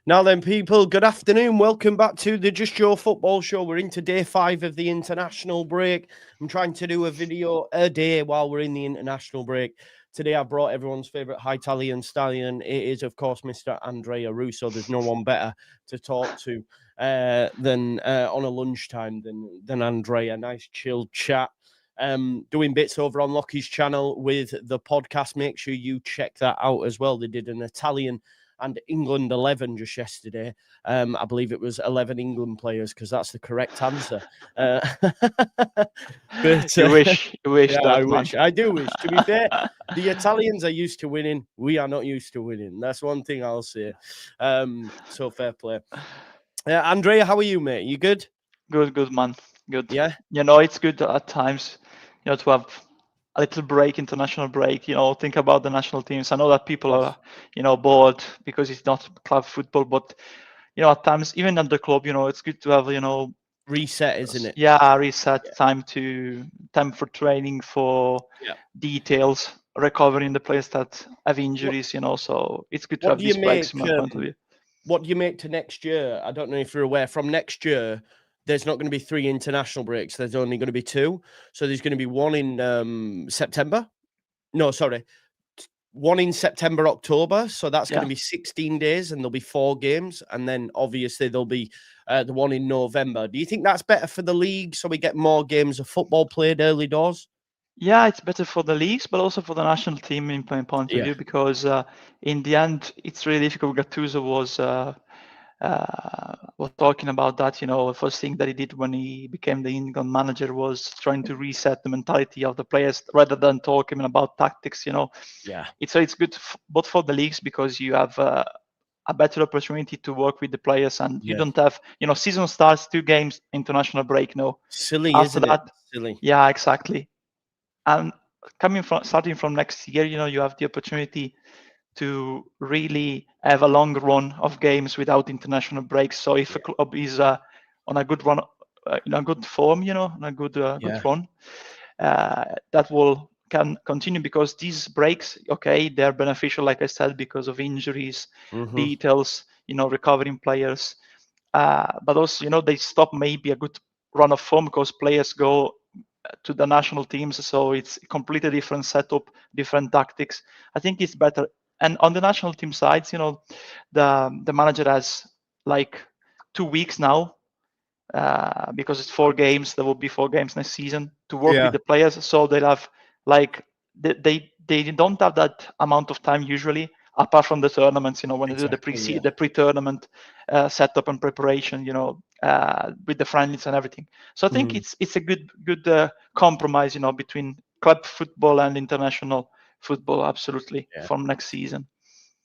Now then, people, good afternoon. Welcome back to the Just Joe Football Show. We're into day 5 of the international break. I'm trying to do a video a day while we're in the international break. Today, I brought everyone's favourite Italian stallion. It is, of course, Mr. Andrea Russo. There's no one better to talk to than on a lunchtime than Andrea. Nice, chilled chat. Doing bits over on Lockie's channel with the podcast. Make sure you check that out as well. They did an Italian and England 11 just yesterday. I believe it was 11 England players because that's the correct answer. But, you wish yeah, that, I do wish. To be fair, the Italians are used to winning. We are not used to winning. That's one thing I'll say. So fair play. Andrea, how are you, mate? You good? Good, man. Good. Yeah. It's good at times, to have a little break, international break, think about the national teams. I know that people are, bored because it's not club football, but, at times, even at the club, it's good to have, reset, isn't it? Yeah, reset, time for training, for details, recovering the players that have injuries, so it's good to have these breaks from my point of view. What do you make to next year? I don't know if you're aware. From next year, there's not going to be 3 international breaks. There's only going to be 2. So there's going to be one in September. No, sorry. One in September, October. So that's going to be 16 days and there'll be 4 games. And then obviously there'll be the one in November. Do you think that's better for the league so we get more games of football played early doors? Yeah, it's better for the leagues, but also for the national team in point of view, because in the end, it's really difficult. Gattuso was talking about that. The first thing that he did when he became the England manager was trying to reset the mentality of the players rather than talking about tactics. It's good both for the leagues because you have a better opportunity to work with the players, and you don't have season starts 2 games, international break. No, silly, after isn't that, it? Silly. Yeah, exactly. And starting from next year, you have the opportunity to really have a long run of games without international breaks. So if a club is on a good run, in a good form, on a good run, that can continue because these breaks, they're beneficial, like I said, because of injuries, details, recovering players. But also, they stop maybe a good run of form because players go to the national teams, so it's a completely different setup, different tactics. I think it's better. And on the national team sides, the manager has like 2 weeks now because it's 4 games. There will be 4 games next season to work with the players, so they'll have they don't have that amount of time usually, apart from the tournaments. When they do the pre-tournament setup and preparation, with the friendlies and everything. So I think it's a good compromise, between club football and international football, absolutely, from next season.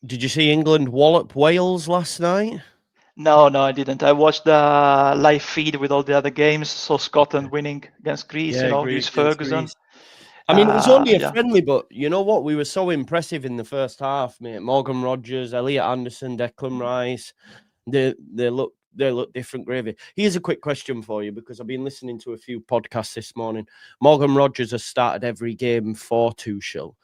Did you see England wallop Wales last night? No, I didn't. I watched the live feed with all the other games. Saw Scotland winning against Greece, Greece Ferguson. Greece. I mean, it was only a friendly, but you know what? We were so impressive in the first half, mate. Morgan Rogers, Elliot Anderson, Declan Rice. They look different gravy. Here's a quick question for you because I've been listening to a few podcasts this morning. Morgan Rogers has started every game for Tuchel.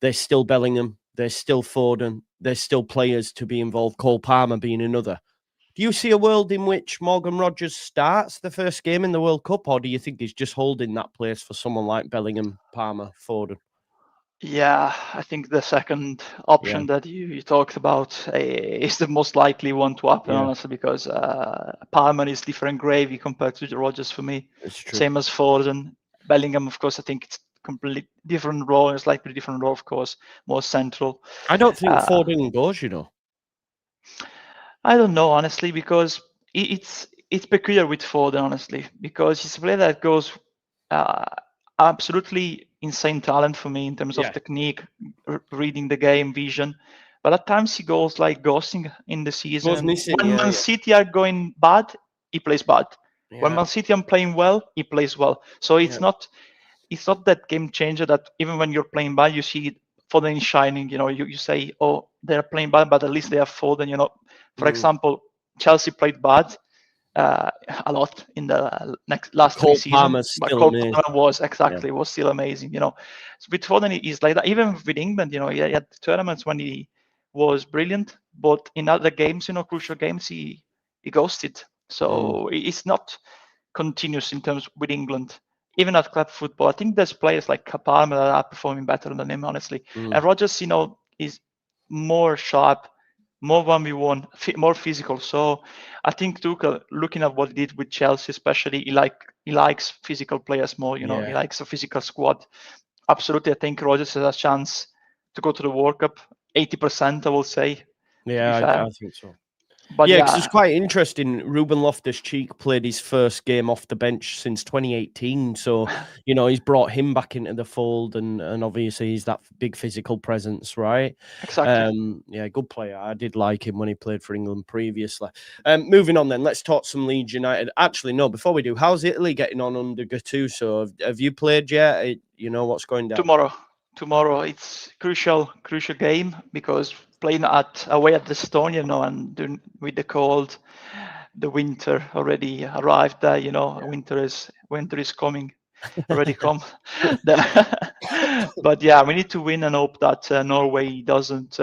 There's still Bellingham. There's still Foden. There's still players to be involved. Cole Palmer being another. Do you see a world in which Morgan Rogers starts the first game in the World Cup, or do you think he's just holding that place for someone like Bellingham, Palmer, Foden? Yeah, I think the second option that you talked about is the most likely one to happen, honestly, because Palmer is different gravy compared to Rogers for me. It's true. Same as Foden. Bellingham, of course, I think it's completely different role. It's slightly different role, of course, more central. I don't think Foden goes, I don't know, honestly, because it's peculiar with Foden, honestly, because he's a player that goes absolutely insane talent for me in terms of technique, reading the game, vision. But at times he goes like ghosting in the season. When Man City are going bad, he plays bad. When Man City are playing well, he plays well. So it's not that game changer that even when you're playing bad, you see Foden shining. You say, oh, they're playing bad, but at least they have Foden. For example, Chelsea played bad a lot in the last 3 seasons. But Cole Palmer was still amazing. So with Foden, he's like that. Even with England, he had tournaments when he was brilliant. but in other games, crucial games, he ghosted. So it's not continuous in terms with England. Even at club football, I think there's players like Palmer that are performing better than him, honestly. And Rodgers, is more sharp, more 1v1, more physical. So I think Tuchel, looking at what he did with Chelsea, especially, he likes physical players more. He likes a physical squad. Absolutely, I think Rodgers has a chance to go to the World Cup. 80%, I will say. Yeah, I think so. But yeah, because it's quite interesting. Ruben Loftus-Cheek played his first game off the bench since 2018. So, he's brought him back into the fold, and obviously he's that big physical presence, right? Exactly. Yeah, good player. I did like him when he played for England previously. Moving on then, let's talk some Leeds United. Actually, no, before we do, how's Italy getting on under Gattuso? Have you played yet? You know what's going down? Tomorrow it's crucial game, because playing away at Estonia, and with the cold, the winter already arrived there. Winter is coming, already come. But yeah, we need to win and hope that Norway doesn't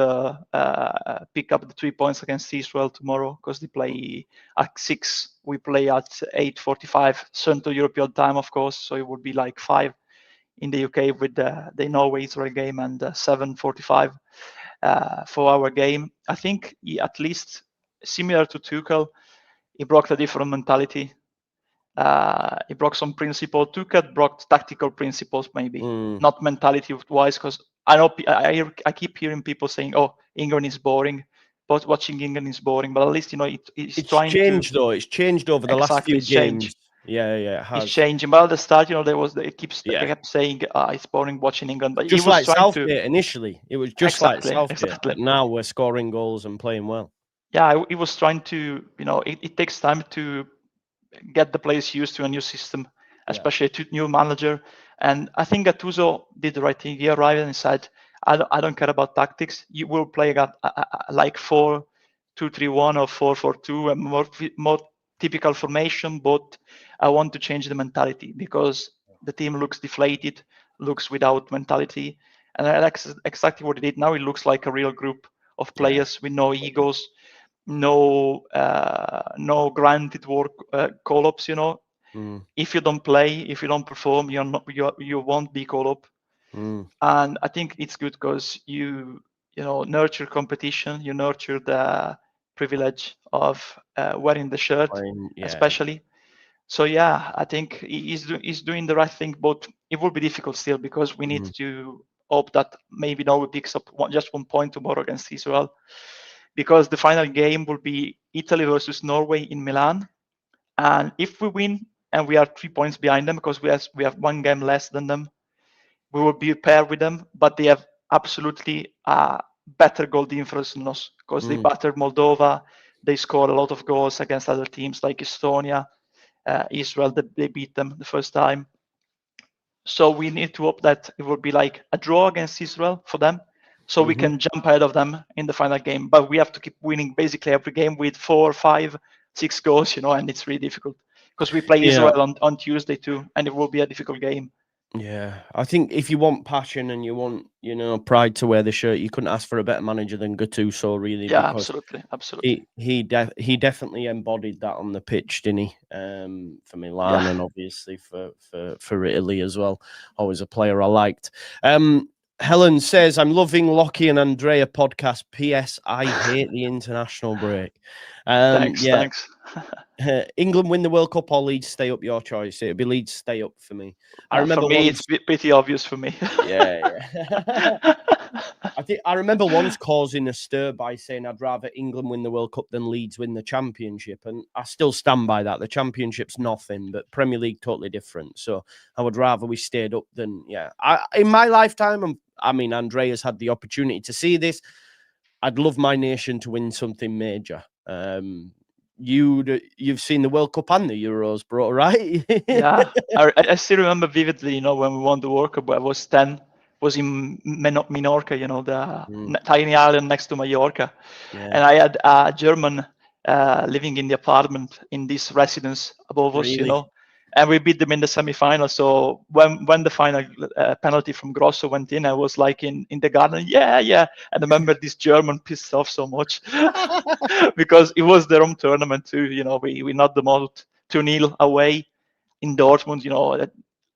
pick up the 3 points against Israel tomorrow, because they play at 6. We play at 8:45 Central European time, of course. So it would be like 5 in the UK with the Norway-Israel game, and 7:45 for our game. I think he, at least similar to Tuchel, he brought a different mentality. He brought some principle. Tuchel brought tactical principles, maybe not mentality-wise, because I know I keep hearing people saying, "Oh, England is boring," but watching England is boring. But at least it's trying changed to. Though. It's changed over the last few games. Yeah, it has. It's changing. But at the start, they kept saying it's boring watching England. But just he was like trying Southgate to. initially, it was just like Southgate. Exactly. But now we're scoring goals and playing well. Yeah, he was trying to. It takes time to get the players used to a new system, especially to new manager. And I think Gattuso did the right thing. He arrived and said, "I don't care about tactics. You will play like 4-2-3-1 or 4-4-2, and more typical formation. But I want to change the mentality, because the team looks deflated, looks without mentality, and that's exactly what he did. Now it looks like a real group of players with no egos." No granted work call-ups. If you don't play, if you don't perform, you won't be called up. And I think it's good, because you nurture competition, you nurture the privilege of wearing the shirt, especially. So yeah, I think he's doing the right thing, but it will be difficult still, because we need to hope that maybe Norway picks up just 1 point tomorrow against Israel, because the final game will be Italy versus Norway in Milan. And if we win and we are 3 points behind them, because we have 1 game less than them, we will be paired with them. But they have absolutely better goal difference than us, because they battered Moldova. They scored a lot of goals against other teams like Estonia, Israel. They beat them the first time. So we need to hope that it will be like a draw against Israel for them, so we can jump ahead of them in the final game. But we have to keep winning basically every game with 4, 5, 6 goals, and it's really difficult, because we play Israel on Tuesday too, and it will be a difficult game. Yeah, I think if you want passion and you want, pride to wear the shirt, you couldn't ask for a better manager than Gattuso, really. Yeah, absolutely. He definitely embodied that on the pitch, didn't he? For Milan and obviously for Italy as well. Always a player I liked. Helen says, "I'm loving Lockie and Andrea podcast. P.S. I hate the international break." Thanks. England win the World Cup or Leeds stay up? Your choice. It'd be Leeds stay up for me. I remember for me, it's pretty obvious for me. Yeah. I remember once causing a stir by saying I'd rather England win the World Cup than Leeds win the Championship, and I still stand by that. The Championship's nothing, but Premier League totally different. So I would rather we stayed up than in my lifetime. Andrea's had the opportunity to see this. I'd love my nation to win something major. You've seen the World Cup and the Euros, bro, right? Yeah, I still remember vividly, when we won the World Cup. I was 10, was in Minorca, the tiny island next to Mallorca. And I had a German living in the apartment in this residence above us, and we beat them in the semi-final. So when the final penalty from Grosso went in, I was like in the garden, yeah. And I remember this German pissed off so much because it was their home tournament too. We knocked them out 2-0 away in Dortmund. That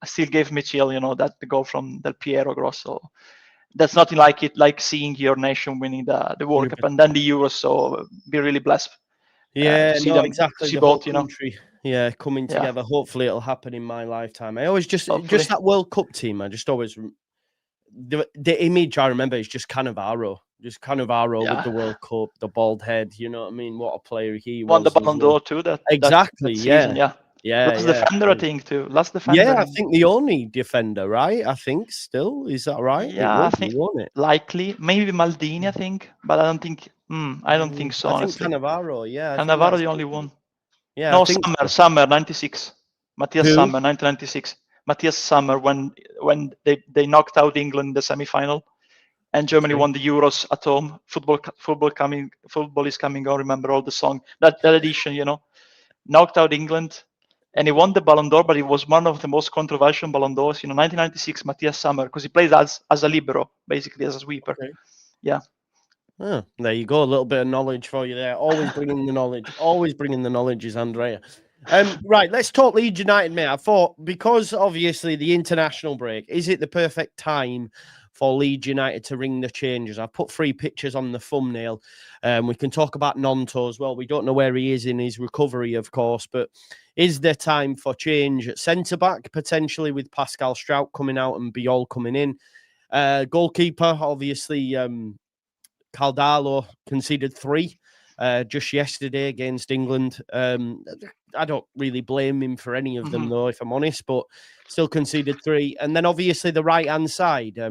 still gave me chill. That the goal from Del Piero Grosso. That's nothing like it, like seeing your nation winning the World Cup and then the Euros. So be really blessed. Yeah, To see no, them, exactly. to see The whole both, country, yeah, coming together. Hopefully, it'll happen in my lifetime. I always just Hopefully. that World Cup team. I just always the image I remember is just Cannavaro, with the World Cup, the bald head. You know what I mean? What a player he was. Won the Ballon d'Or too. Exactly. That season, Yeah. Last defender, I think too. Last defender. Yeah, I think the only defender, right? I think still is that right? Yeah, I think won it. likely maybe Maldini, I think, but I don't think. I don't think so. I think Honestly, Cannavaro. Yeah, Cannavaro the only one. Yeah, No, I think Summer 96. Matthias Who? Summer 1996. Matthias Summer when they knocked out England in the semi-final, and Germany won the Euros at home. Football is coming on. Remember all the song that edition, knocked out England, and he won the Ballon d'Or. But it was one of the most controversial Ballon d'Ors. 1996, Matthias Summer, because he plays as a libero, basically as a sweeper. Okay. Yeah. Oh, there you go. A little bit of knowledge for you there. Always bringing the knowledge. Always bringing the knowledge is Andrea. Right, let's talk Leeds United, mate. I thought, because obviously the international break, is it the perfect time for Leeds United to ring the changes? I've put 3 pictures on the thumbnail. We can talk about Nonto as well. We don't know where he is in his recovery, of course, but is there time for change at centre-back, potentially with Pascal Strout coming out and Beol coming in? Goalkeeper, obviously, Caldalo conceded 3 just yesterday against England. I don't really blame him for any of them, though, if I'm honest, but still conceded 3. And then obviously the right-hand side. I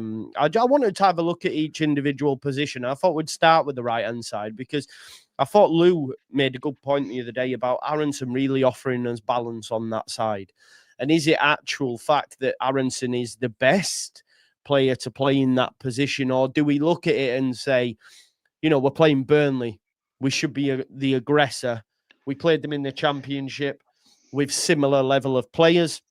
wanted to have a look at each individual position. I thought we'd start with the right-hand side because I thought Lou made a good point the other day about Aronson really offering us balance on that side. And is it actual fact that Aronson is the best player to play in that position, or do we look at it and say, we're playing Burnley, we should be the aggressor? We played them in the Championship with similar level of players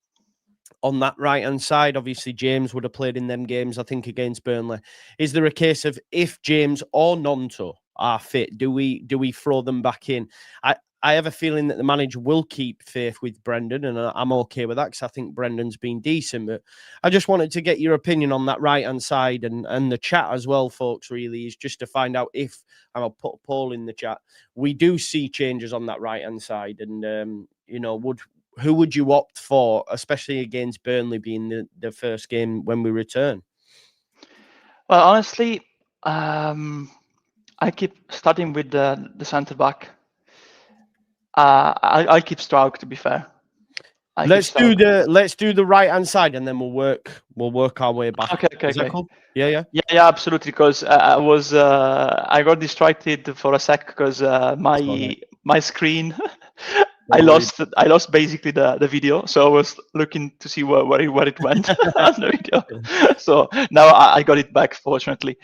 on that right hand side. Obviously James would have played in them games, I think, against Burnley. Is there a case of, if James or Nonto are fit, do we throw them back in? I have a feeling that the manager will keep faith with Brendan, and I'm okay with that because I think Brendan's been decent. But I just wanted to get your opinion on that right-hand side, and the chat as well, folks, really, is just to find out if, and I'll put a poll in the chat, we do see changes on that right-hand side. And, who would you opt for, especially against Burnley being the first game when we return? Well, honestly, I keep starting with the centre-back. I'll keep Stroud, to be fair. Let's do the right hand side, and then we'll work our way back. Okay. Is that cool? Yeah, absolutely. Because I got distracted for a sec because my screen I lost basically the video, so I was looking to see where it went on the video. So now I got it back, fortunately.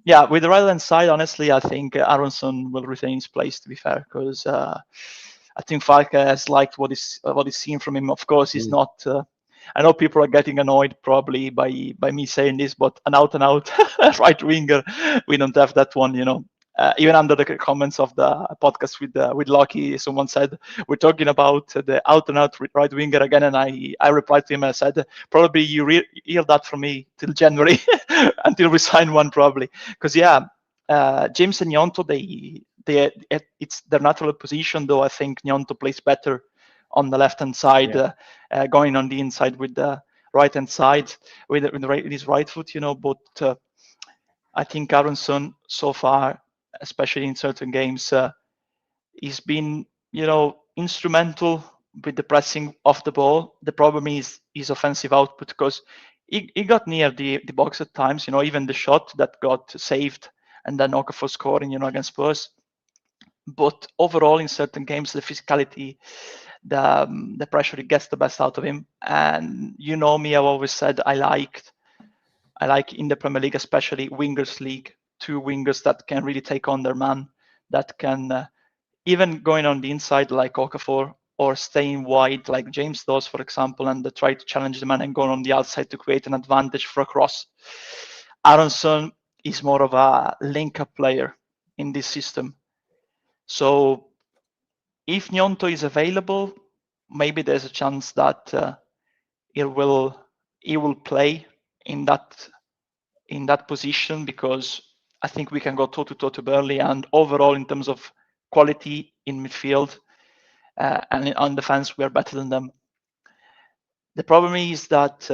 Yeah, with the right hand side, honestly, I think Aronson will retain his place, to be fair, because I think Farke has liked what is seen from him. Of course, he's not. I know people are getting annoyed probably by me saying this, but an out and out right winger, we don't have that one. Even under the comments of the podcast with Lucky, someone said we're talking about the out and out right winger again, and I replied to him and I said probably you hear that from me till January until we sign one, probably, because James and Nyonto, it's their natural position, though I think Nyonto plays better on the left-hand side, going on the inside with the right-hand side with his right foot, but I think Aronson so far, especially in certain games, he's been, instrumental with the pressing of the ball. The problem is his offensive output, because he got near the box at times, even the shot that got saved and then Okafor scoring, against Spurs. But overall, in certain games, the physicality, the pressure, it gets the best out of him. And me, I've always said I like in the Premier League, especially wingers league, 2 wingers that can really take on their man, that can even going on the inside like Okafor or staying wide like James does, for example, and they try to challenge the man and go on the outside to create an advantage for a cross. Aronson is more of a link-up player in this system. So if Gnonto is available, maybe there's a chance that he will play in that position, because I think we can go toe-to-toe to Burnley, and overall in terms of quality in midfield and on defense, we are better than them. The problem is that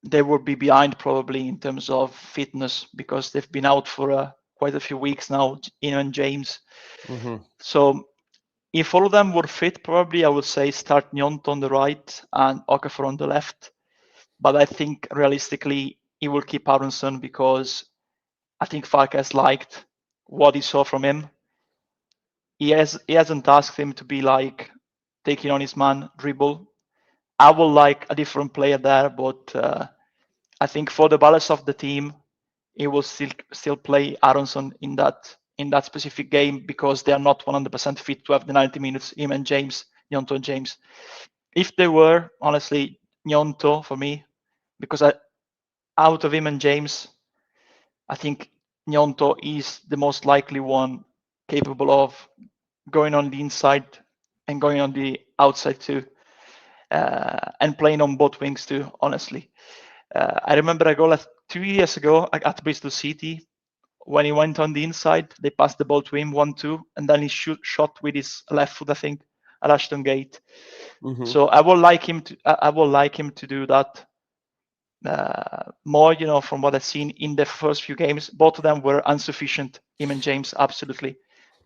they will be behind probably in terms of fitness, because they've been out for quite a few weeks now, Ian and James. Mm-hmm. So if all of them were fit, probably I would say start Gnonto on the right and Okafor on the left. But I think realistically, he will keep Aronson, because I think Farke has liked what he saw from him. He hasn't asked him to be like taking on his man dribble. I would like a different player there, but I think for the balance of the team, he will still play Aronson in that specific game, because they are not 100% fit to have the 90 minutes, him and James, Gnonto and James. If they were, honestly, Gnonto for me, because out of him and James, I think Gnonto is the most likely one capable of going on the inside and going on the outside too, and playing on both wings too, honestly. I remember a goal 2 years ago at Bristol City, when he went on the inside, they passed the ball to him 1-2, and then he shot with his left foot, I think, at Ashton Gate. Mm-hmm. So I would like him to do that more, from what I've seen in the first few games. Both of them were insufficient. Him and James, absolutely,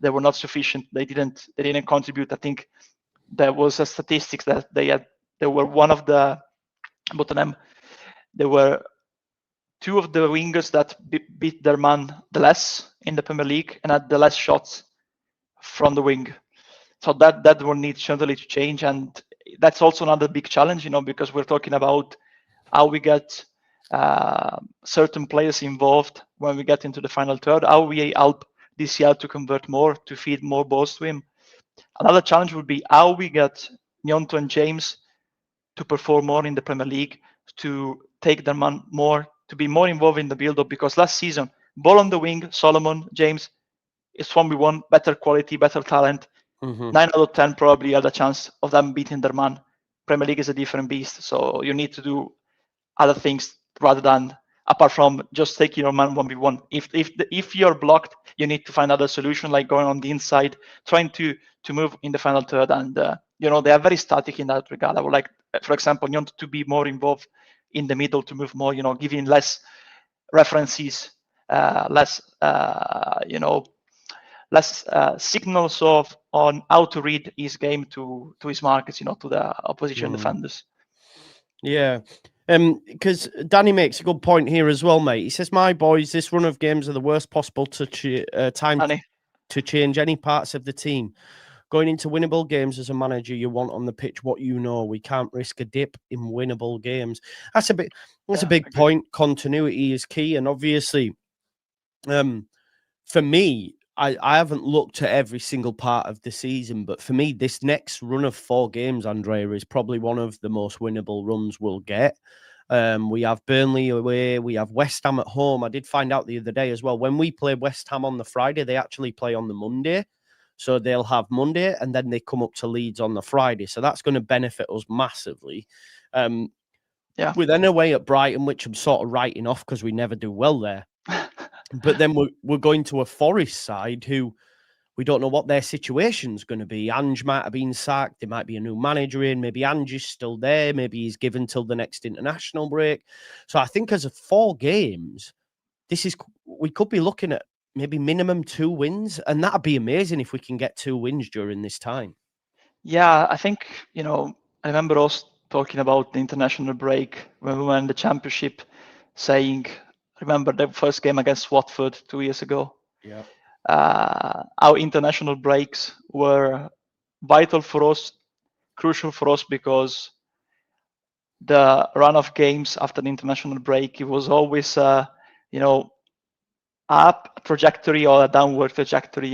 they were not sufficient. They didn't contribute. I think there was a statistics that they were one of the, both of them, there were two of the wingers that beat their man the less in the Premier League and had the less shots from the wing. So that will need certainly to change, and that's also another big challenge, because we're talking about how we get certain players involved when we get into the final third, how we help DCL to convert more, to feed more balls to him. Another challenge would be how we get Gnonto and James to perform more in the Premier League, to take their man more, to be more involved in the build-up, because last season, ball on the wing, Solomon, James, is 1v1, better quality, better talent. Mm-hmm. 9 out of 10 probably had a chance of them beating their man. Premier League is a different beast, so you need to do other things rather than, apart from just taking your man 1v1. If you're blocked, you need to find other solution, like going on the inside, trying to move in the final third, and they are very static in that regard. I would like, for example, to be more involved in the middle, to move more, giving less references, less signals on how to read his game to his markets, to the opposition defenders. Yeah. Because Danny makes a good point here as well, mate. He says, "My boys, this run of games are the worst possible time to change any parts of the team. Going into winnable games as a manager, you want on the pitch what you know. We can't risk a dip in winnable games." That's a big point. Continuity is key, and obviously, for me, I haven't looked at every single part of the season, but for me, this next run of 4 games, Andrea, is probably one of the most winnable runs we'll get. We have Burnley away, we have West Ham at home. I did find out the other day as well, when we play West Ham on the Friday, they actually play on the Monday. So they'll have Monday, and then they come up to Leeds on the Friday. So that's going to benefit us massively. We're then away at Brighton, which I'm sort of writing off because we never do well there. But then we're going to a Forest side who we don't know what their situation's going to be. Ange might have been sacked. There might be a new manager in. Maybe Ange is still there. Maybe he's given till the next international break. So I think as of 4 games, we could be looking at maybe minimum 2 wins. And that'd be amazing if we can get 2 wins during this time. Yeah, I think, I remember us talking about the international break when we were in the Championship, saying, remember the first game against Watford 2 years ago? Yeah. Our international breaks were vital for us, crucial for us, because the run of games after the international break, it was always, up trajectory or a downward trajectory.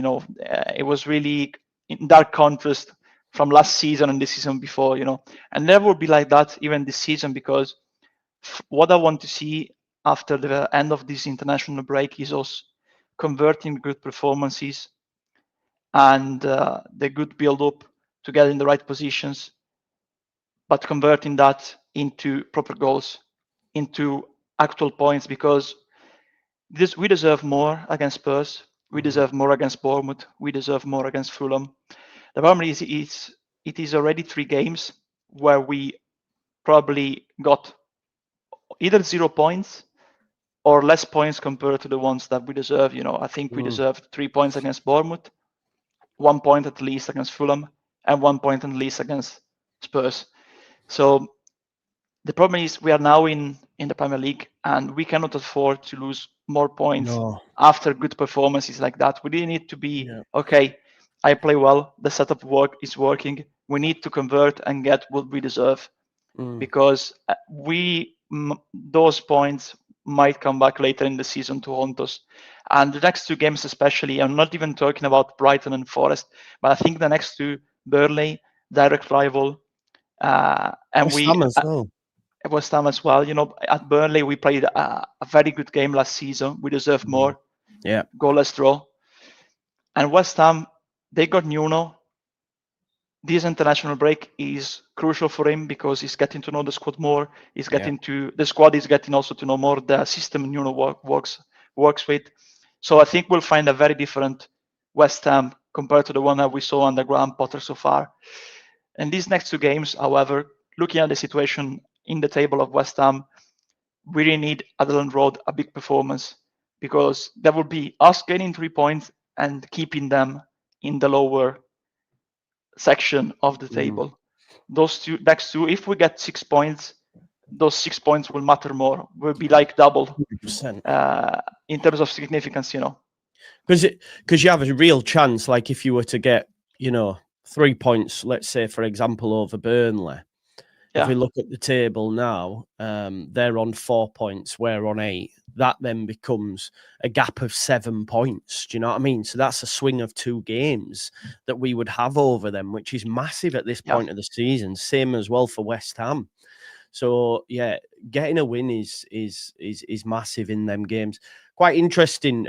It was really in dark contrast from last season and the season before, and never will be like that even this season, because what I want to see after the end of this international break is us converting good performances and the good build-up to get in the right positions, but converting that into proper goals, into actual points, because we deserve more against Spurs, we deserve more against Bournemouth, we deserve more against Fulham. The problem is it is already 3 games where we probably got either 0 points or less points compared to the ones that we deserve. I think we deserved 3 points against Bournemouth, 1 point at least against Fulham, and 1 point at least against Spurs. So the problem is we are now in the Premier League, and we cannot afford to lose more points after good performances like that. We really need to be, okay, I play well, the setup is working, we need to convert and get what we deserve, because those points might come back later in the season to haunt us. And the next 2 games especially, I'm not even talking about Brighton and Forest, but I think the next 2, Burnley, direct rival, and West Ham as well. At Burnley, we played a very good game last season. We deserve more. Yeah. Goalless draw. And West Ham, they got Nuno. This international break is crucial for him because he's getting to know the squad more. The squad is getting also to know more the system Nuno works with. So I think we'll find a very different West Ham compared to the one that we saw under Graham Potter so far. And these next 2 games, however, looking at the situation in the table of West Ham, we really need Adelaide Road a big performance, because that would be us gaining 3 points and keeping them in the lower section of the table. Those next 2, if we get 6 points, those 6 points will matter more. Will be like double in terms of significance, Because you have a real chance, like if you were to get, 3 points, let's say, for example, over Burnley. If we look at the table now, they're on 4 points, we're on 8. That then becomes a gap of 7 points. Do you know what I mean? So that's a swing of 2 games that we would have over them, which is massive at this point of the season. Same as well for West Ham. So yeah, getting a win is massive in them games. Quite interesting.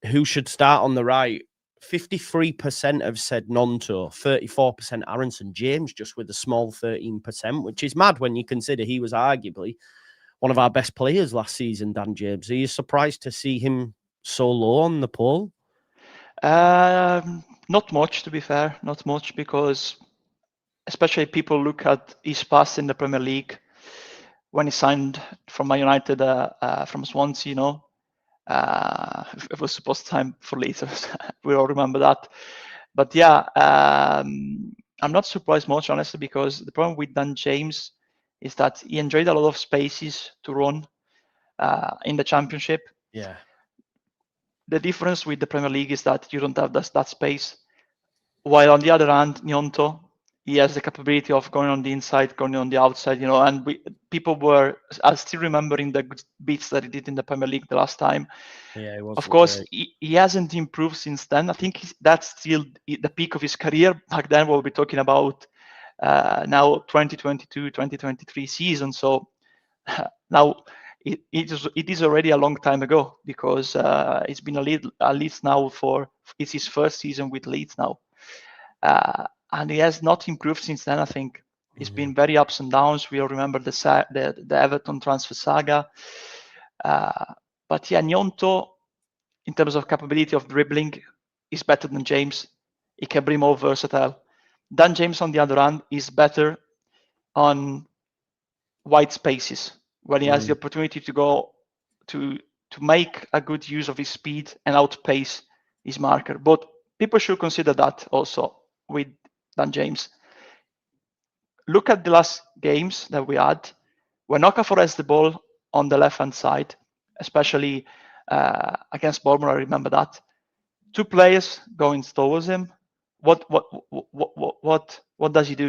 Who should start on the right? 53% have said Gnonto, 34% Aronson. James just with a small 13%, which is mad when you consider he was arguably one of our best players last season, Dan James. Are you surprised to see him so low on the poll? Not much, to be fair. Not much, because especially people look at his past in the Premier League when he signed from Man United from Swansea, it was supposed time for Leeds. We all remember that. But yeah, I'm not surprised much, honestly, because the problem with Dan James is that he enjoyed a lot of spaces to run in the Championship. Yeah. The difference with the Premier League is that you don't have that space. While on the other hand, Gnonto, he has the capability of going on the inside, going on the outside, and people were still remembering the good beats that he did in the Premier League the last time. Yeah, of course, he hasn't improved since then. I think that's still the peak of his career. Back then, we'll be talking about now 2022, 2023 season. So now it is already a long time ago, because it's been at least now it's his first season with Leeds now. And he has not improved since then. I think it's been very ups and downs. We all remember the Everton transfer saga. But yeah, Gnonto, in terms of capability of dribbling, is better than James. He can be more versatile. Dan James, on the other hand, is better on wide spaces, when he has the opportunity to go to make a good use of his speed and outpace his marker. But people should consider that also with Dan James. Look at the last games that we had. When Okafor has the ball on the left-hand side, especially against Bournemouth, I remember that. 2 players going towards him. What does he do?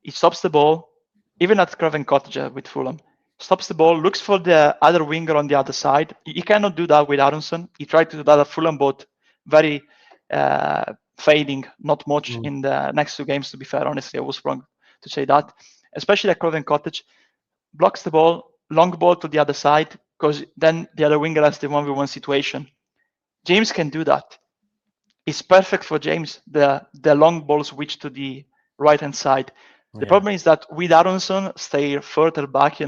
He stops the ball, even at Craven Cottage with Fulham. Stops the ball, looks for the other winger on the other side. He cannot do that with Aronson. He tried to do that at Fulham, but very fading, not much in the next 2 games, to be fair. Honestly, I was wrong to say that. Especially at Craven Cottage, blocks the ball, long ball to the other side, because then the other winger has the 1v1 situation. James can do that. It's perfect for James, the long ball switch to the right-hand side. The problem is that with Aronson, stay further back,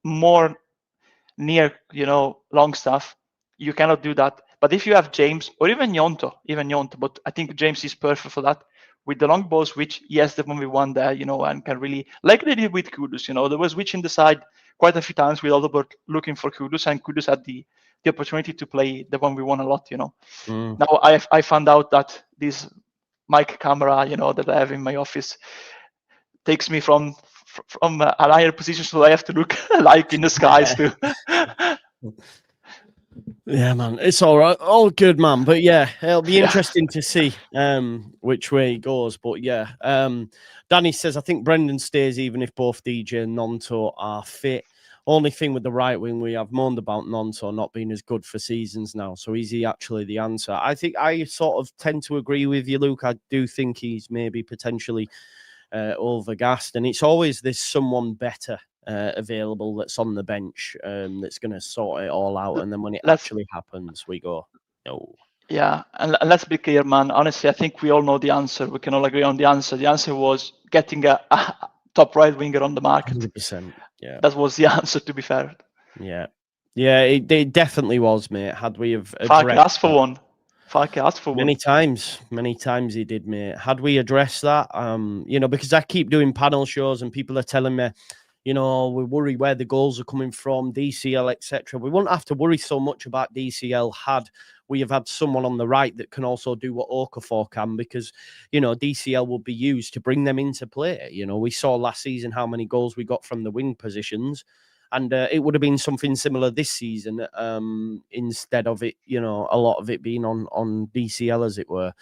more near, long stuff, you cannot do that. But if you have James or even Gnonto, but I think James is perfect for that. With the long ball switch, he has the 1v1 there, and can really, like they did with Kudus, they were switching the side quite a few times with Alderbert looking for Kudus, and Kudus had the opportunity to play the 1v1 a lot, Now I found out that this mic camera, that I have in my office takes me from a higher position, so I have to look like in the skies too. Yeah, man, it's all right, all good, man. But yeah, it'll be interesting to see which way it goes. But yeah, Danny says I think Brendan stays even if both DJ and Gnonto are fit. Only thing with the right wing, we have moaned about Gnonto not being as good for seasons now. So is he actually the answer? I think I sort of tend to agree with you, Luke. I do think he's maybe potentially overgassed, and it's always there's someone better available that's on the bench that's going to sort it all out, and then when it actually happens, we go, no. Yeah, and let's be clear, man. Honestly, I think we all know the answer. We can all agree on the answer. The answer was getting a top right winger on the market. 100%. Yeah, that was the answer. To be fair. Yeah, it definitely was, mate. Had we have Farke asked for one. Farke asked for many one. many times he did, mate. Had we addressed that, because I keep doing panel shows and people are telling me, we worry where the goals are coming from, DCL, etc. We wouldn't have to worry so much about DCL had we have had someone on the right that can also do what Okafor can, because, DCL will be used to bring them into play. We saw last season how many goals we got from the wing positions. And it would have been something similar this season instead of it, a lot of it being on DCL, as it were.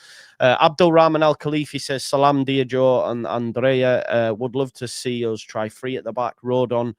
Abdul Rahman Al Khalifi says, Salam, Diogo and Andrea. Would love to see us try 3 at the back. Rodon,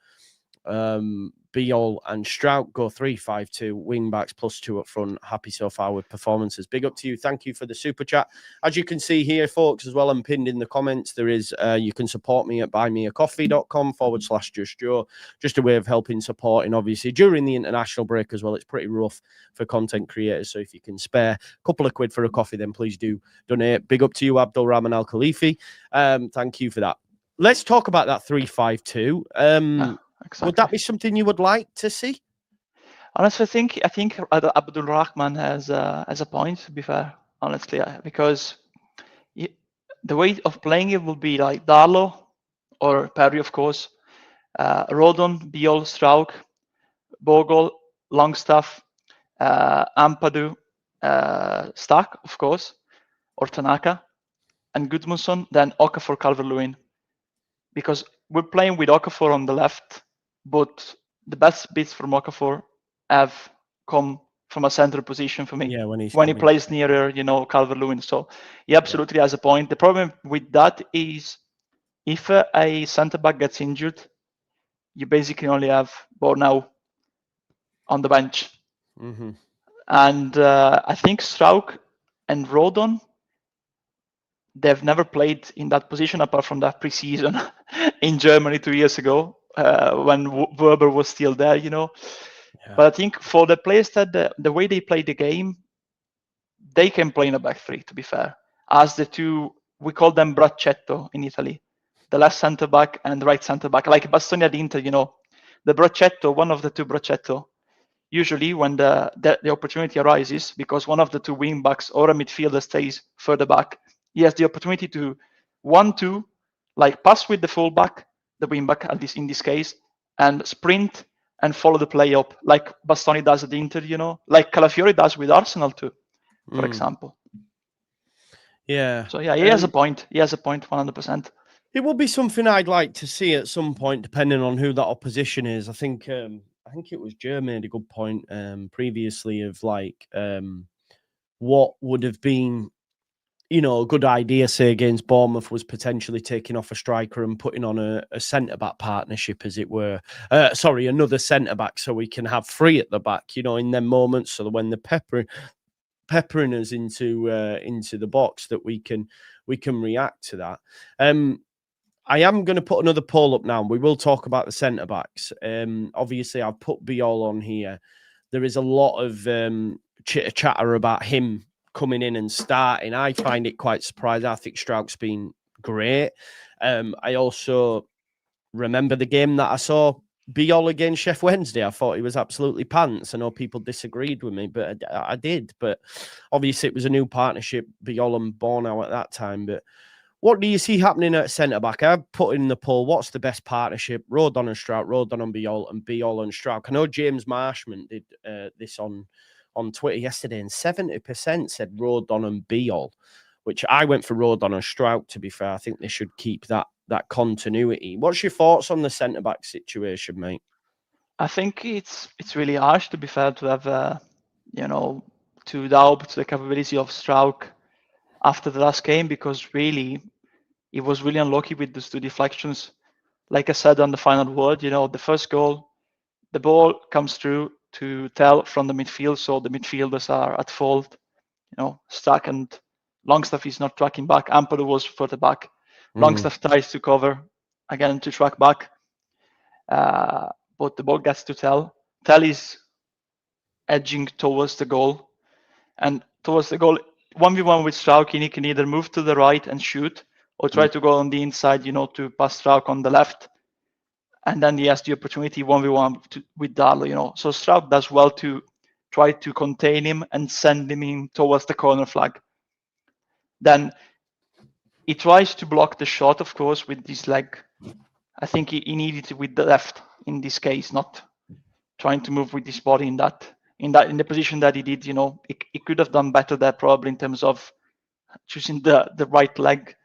Beol and Strout go 3-5-2, wing backs +2 up front. Happy so far with performances. Big up to you. Thank you for the super chat. As you can see here, folks, as well, and pinned in the comments, there is you can support me at buymeacoffee.com/JUSTJOE. Just a way of helping, supporting, obviously, during the international break as well. It's pretty rough for content creators, so if you can spare a couple of quid for a coffee, then please do donate. Big up to you, Abdul Rahman Al Khalifi. Thank you for that. Let's talk about that 3-5-2. Exactly. Would that be something you would like to see? Honestly, I think Abdul Rahman has a point, to be fair, honestly, because the way of playing it will be like Darlow or Perry, of course, Rodon, Beol, Strauk, Bogle, Longstaff, Ampadu, Stack, of course, or Tanaka, and Gudmundsson, then Okafor, Calvert-Lewin. Because we're playing with Okafor on the left, but the best bits from Okafor have come from a center position for me. Yeah, when he plays nearer, Calvert-Lewin. So he absolutely has a point. The problem with that is if a center back gets injured, you basically only have Bornau on the bench. Mm-hmm. And I think Strauk and Rodon, they've never played in that position apart from that preseason in Germany 2 years ago when Weber was still there, Yeah. But I think for the players that the way they play the game, they can play in a back 3, to be fair. As the two, we call them braccetto in Italy, the left center back and the right center back, like Bastoni at Inter, the braccetto, one of the two braccetto. Usually when the opportunity arises, because one of the two wing backs or a midfielder stays further back, he has the opportunity to 1-2, like pass with the fullback, the wing back, at least in this case, and sprint and follow the play up, like Bastoni does at Inter, like Calafiori does with Arsenal too, for example. Yeah. So yeah, he has a point. He has a point, 100%. It would be something I'd like to see at some point, depending on who that opposition is. I think it was Jer made a good point previously of like what would have been, a good idea, say, against Bournemouth was potentially taking off a striker and putting on a centre-back partnership, as it were. Another centre-back, so we can have 3 at the back, in them moments, so that when the peppering us into the box that we can react to that. I am going to put another poll up now. We will talk about the centre backs. Obviously, I've put Beol on here. There is a lot of chitter chatter about him coming in and starting. I find it quite surprising. I think Struijk's been great. I also remember the game that I saw Beol against Sheff Wednesday. I thought he was absolutely pants. I know people disagreed with me, but I did. But obviously, it was a new partnership, Beol and Bornau at that time. But what do you see happening at centre-back? I've put in the poll, what's the best partnership? Rodon and Struijk, Rodon and Beol and Struijk. I know James Marshman did this on Twitter yesterday, and 70% said Rodon and Beol, which I went for Rodon and Struijk, to be fair. I think they should keep that continuity. What's your thoughts on the centre-back situation, mate? I think it's really harsh, to be fair, to have, to doubt the capability of Struijk after the last game, because really, he was really unlucky with those 2 deflections. Like I said on the final word, the first goal, the ball comes through to Tell from the midfield, so the midfielders are at fault. Struijk and Longstaff is not tracking back. Ampadu was further back. Longstaff tries to cover, again, to track back. But the ball gets to Tell. Tell is edging towards the goal. And towards the goal, 1v1 with Struijk, he can either move to the right and shoot, or try to go on the inside, to pass Struijk on the left. And then he has the opportunity 1v1 with Darlow, So Struijk does well to try to contain him and send him in towards the corner flag. Then he tries to block the shot, of course, with his leg. I think he needed it with the left in this case, not trying to move with his body in the position that he did. He could have done better there probably in terms of choosing the right leg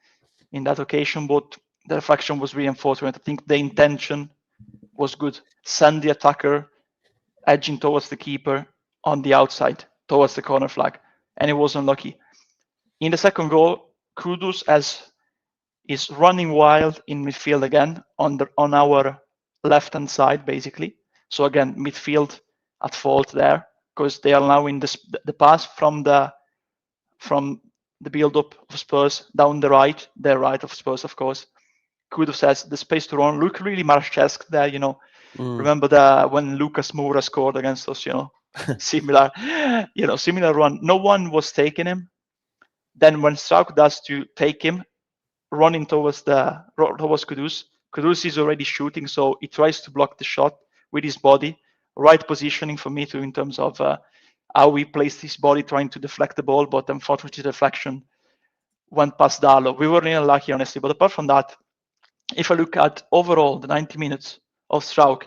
in that occasion, but the reflection was really unfortunate. I think the intention was good. Send the attacker edging towards the keeper on the outside, towards the corner flag, and it was unlucky. In the second goal, Kudus is running wild in midfield again on our left-hand side, basically. So again, midfield at fault there, because they are now in the pass from the build-up of Spurs down the right of Spurs, of course. Kudus has the space to run. Look really Marchesque there, Remember when Lucas Moura scored against us, similar run. No one was taking him. Then when Struijk does to take him, running towards Kudus. Kudus is already shooting, so he tries to block the shot with his body. Right positioning for me too, in terms of how he placed his body trying to deflect the ball, but unfortunately the deflection went past Darlow. We were really unlucky, honestly. But apart from that, if I look at overall the 90 minutes of Struijk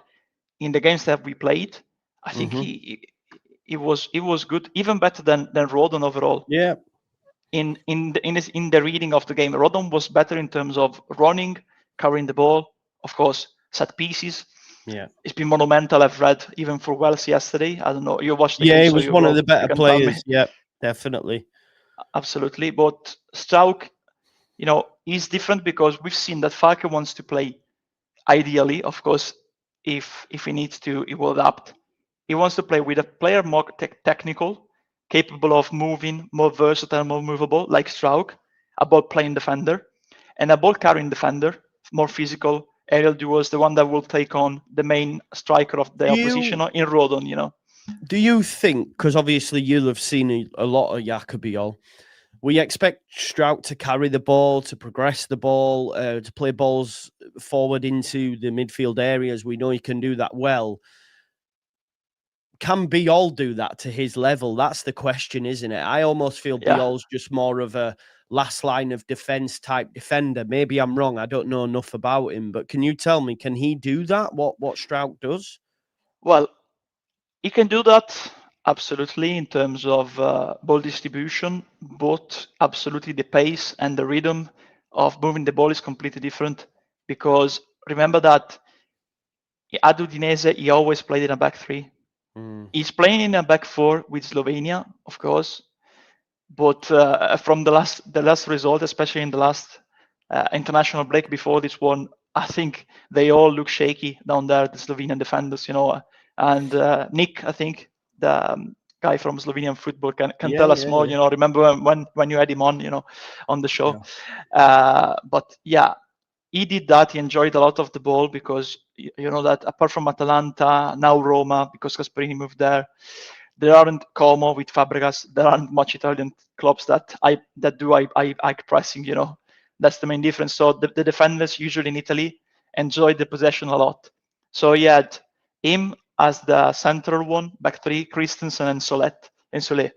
in the games that we played, I think he was good, even better than Rodon overall. Yeah. In the reading of the game, Rodon was better in terms of running, covering the ball, of course, set pieces. Yeah, it's been monumental. I've read even for Wells yesterday. I don't know. You watched the game. Yeah, he was one of the better players. Yeah, definitely. Absolutely. But Struijk, is different because we've seen that Farke wants to play ideally. Of course, if he needs to, he will adapt. He wants to play with a player more technical, capable of moving, more versatile, more movable, like Struijk, a ball-playing defender, and a ball-carrying defender, more physical, aerial duels, the one that will take on the main striker of the opposition in Rodon, Do you think, because obviously you'll have seen a lot of Beol, we expect Struijk to carry the ball, to progress the ball, to play balls forward into the midfield areas. We know he can do that well. Can Beol do that to his level? That's the question, isn't it? I almost feel Beol's just more of a last line of defense type defender. Maybe I'm wrong. I don't know enough about him, but can you tell me, can he do that? What Struijk does? Well, he can do that absolutely in terms of ball distribution, but absolutely the pace and the rhythm of moving the ball is completely different. Because remember that at Udinese, he always played in a back three. He's playing in a back four with Slovenia, of course. But from the last result, especially in the last international break before this one, I think they all look shaky down there, the Slovenian defenders, And Nick, I think, the guy from Slovenian football, can Yeah, tell us yeah, more. yeah. Remember when you had him on the show. Yeah. But yeah, he did that. He enjoyed a lot of the ball because you know that apart from Atalanta, now Roma, because Gasperini moved there aren't Como with Fabregas. There aren't much Italian clubs that do I pressing. That's the main difference. So the defenders usually in Italy enjoy the possession a lot. So he had him as the central one, back three, Christensen and Solé.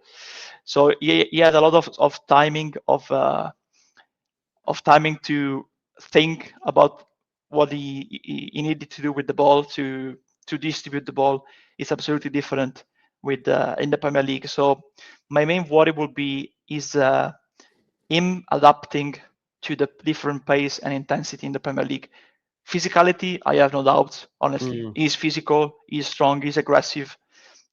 So he had a lot of timing of timing to think about what he needed to do with the ball to distribute the ball. Is absolutely different with in the Premier League. So my main worry would be is him adapting to the different pace and intensity in the Premier League. Physicality, I have no doubts. Honestly, he's physical, he's strong, he's aggressive.